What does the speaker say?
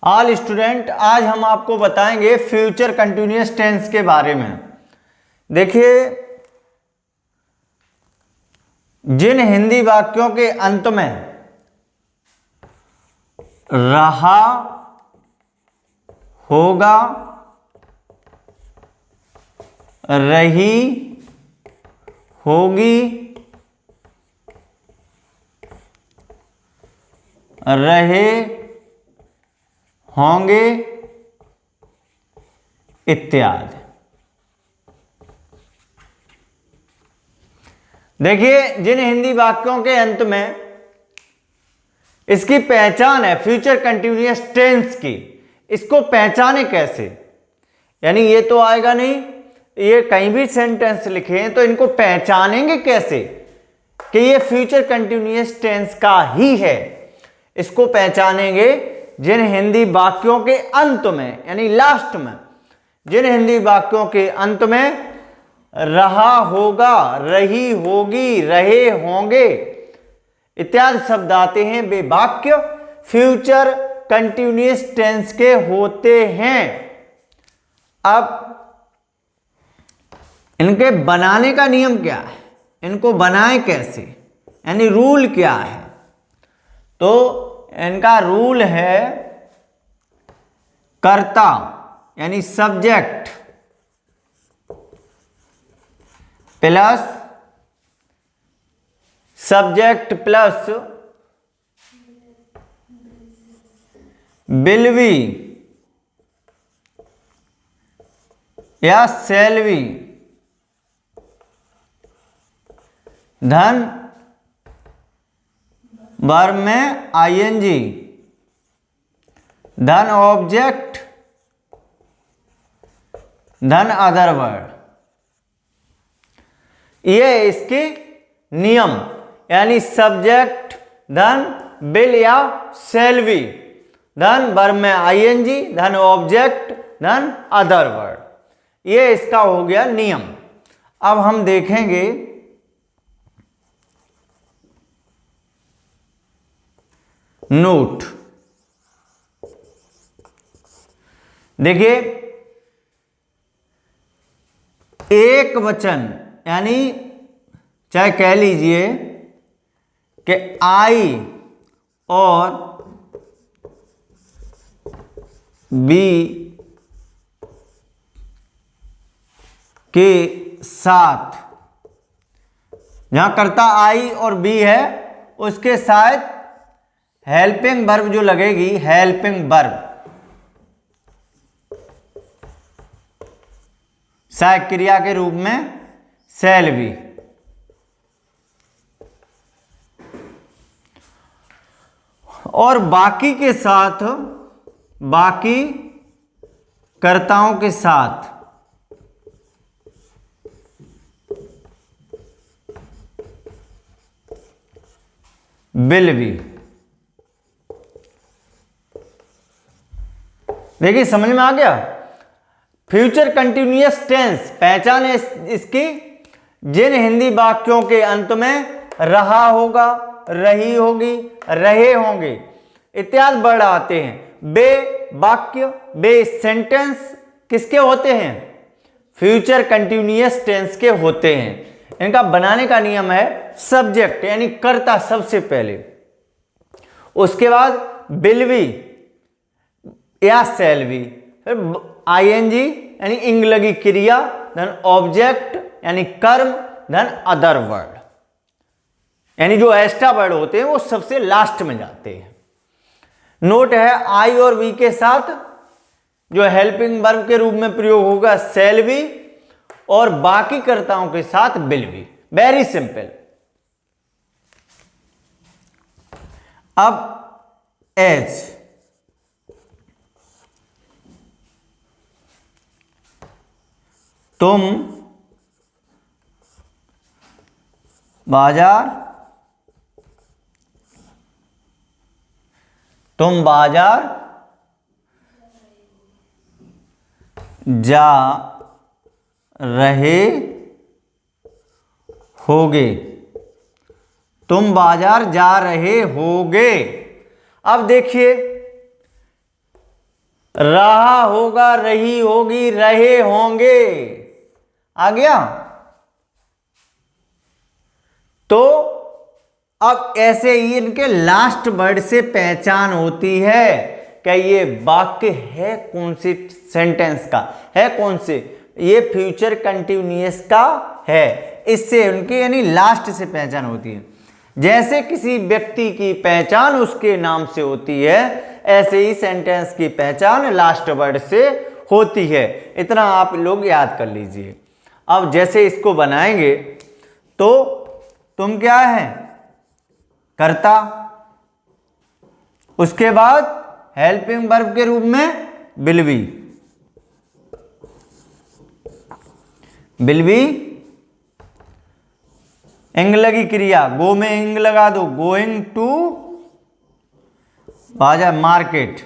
All student, आज हम आपको बताएंगे फ्यूचर कंटिन्यूअस टेंस के बारे में। देखिए, जिन हिंदी वाक्यों के अंत में रहा, होगा, रही, होगी, रहे, होंगे इत्यादि। देखिए, जिन हिंदी वाक्यों के अंत में इसकी पहचान है फ्यूचर कंटिन्यूअस टेंस की, इसको पहचाने कैसे? यानी ये तो आएगा नहीं, ये कहीं भी सेंटेंस लिखे हैं तो इनको पहचानेंगे कैसे कि ये फ्यूचर कंटिन्यूअस टेंस का ही है? इसको पहचानेंगे जिन हिंदी वाक्यों के अंत में, यानी लास्ट में, जिन हिंदी वाक्यों के अंत में रहा, होगा, रही, होगी, रहे, होंगे इत्यादि शब्द आते हैं, वे वाक्य फ्यूचर कंटिन्यूअस टेंस के होते हैं। अब इनके बनाने का नियम क्या है, इनको बनाएं कैसे, यानी रूल क्या है? तो इनका रूल है कर्ता यानी subject plus subject plus will be या शैल बी धन वर्ब में आईएनजी धन ऑब्जेक्ट धन अदर वर्ड। ये इसके नियम, यानी सब्जेक्ट धन विल या शैल बी धन वर्ब में आईएनजी धन ऑब्जेक्ट धन अदर वर्ड, ये इसका हो गया नियम। अब हम देखेंगे नोट। देखिए, एक वचन यानी चाहे कह लीजिए कि आई और बी के साथ, जहां कर्ता आई और बी है उसके साथ हेल्पिंग वर्ब जो लगेगी, हेल्पिंग वर्ब सहायक क्रिया के रूप में शैल बी, और बाकी के साथ, बाकी कर्ताओं के साथ विल बी। देखिए, समझ में आ गया? फ्यूचर कंटिन्यूअस टेंस पहचान है इसकी, जिन हिंदी वाक्यों के अंत में रहा, होगा, रही, होगी, रहे, होंगे इत्यादि वर्ड आते हैं, वे वाक्य, वे सेंटेंस किसके होते हैं? फ्यूचर कंटिन्यूअस टेंस के होते हैं। इनका बनाने का नियम है सब्जेक्ट यानी कर्ता सबसे पहले, उसके बाद विल बी या शैल बी, फिर आईएनजी यानी इंग लगी क्रिया धन ऑब्जेक्ट यानी कर्म धन अदर वर्ड, यानी जो एक्स्ट्रा वर्ड होते हैं वो सबसे लास्ट में जाते हैं। नोट है, आई और वी के साथ जो हेल्पिंग वर्ब के रूप में प्रयोग होगा शैल बी, और बाकी कर्ताओं के साथ विल बी। Very simple. अब एज, तुम बाजार, तुम बाजार जा रहे होगे, तुम बाजार जा रहे होगे। अब देखिए, रहा होगा, रही होगी, रहे होंगे। आ गया? तो अब ऐसे ही इनके लास्ट वर्ड से पहचान होती है कि ये वाक्य है कौन से सेंटेंस का, है कौन से, ये फ्यूचर कंटिन्यूअस का है। इससे उनकी यानी लास्ट से पहचान होती है। जैसे किसी व्यक्ति की पहचान उसके नाम से होती है, ऐसे ही सेंटेंस की पहचान लास्ट वर्ड से होती है। इतना आप लोग याद कर लीजिए। अब जैसे इसको बनाएंगे तो तुम क्या है, कर्ता, उसके बाद हेल्पिंग वर्ब के रूप में विल बी, विल बी इंग लगी क्रिया, गो में इंग लगा दो, गोइंग टू बाजार मार्केट,